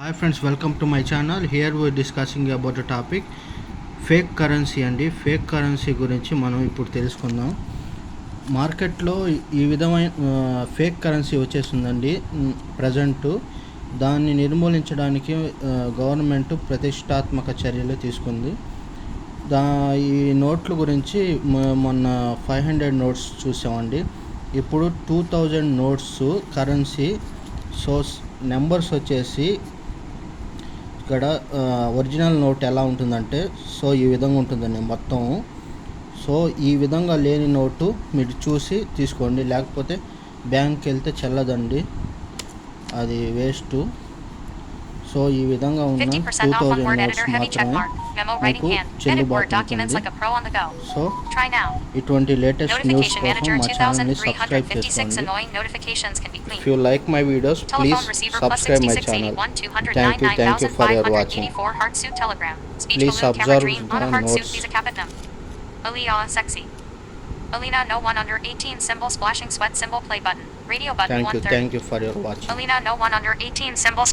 Hi friends, welcome to my channel. Here we're discussing about the topic fake currency అండి. Fake currency గురించి మనం ఇప్పుడు తెలుసుకుందాం. మార్కెట్లో ఈ విధమైన ఫేక్ కరెన్సీ వచ్చేస్తుందండి ప్రజెంటు. దాన్ని నిర్మూలించడానికి గవర్నమెంట్ ప్రతిష్టాత్మక చర్యలు తీసుకుంది. ఈ నోట్ల గురించి మొన్న 500 నోట్స్ చూసామండి. ఇప్పుడు 2000 నోట్స్ కరెన్సీ. సో నెంబర్స్ వచ్చేసి ఇక్కడ ఒరిజినల్ నోట్ ఎలా ఉంటుందంటే ఈ విధంగా ఉంటుందండి మొత్తం. సో ఈ విధంగా లేని నోటు మీరు చూసి తీసుకోండి, లేకపోతే బ్యాంక్కి వెళ్తే చెల్లదండి, అది వేస్ట్. సో ఈ విధంగా ఉన్న 2000 నోట్స్ మాత్రమే మీకు చెల్లుబాటు ఉంటుంది. సో ఇటువంటి లేటెస్ట్ న్యూస్ కోసం మా ఛానల్ని సబ్స్క్రైబ్ చేసుకోండి. If you like my videos please subscribe my channel. Thank you for your watching. Please observe the notes. Alina no 1 under 18 symbol splashing sweat symbol play button radio button 130. Thank you for your watching. Alina no 1 under 18 symbol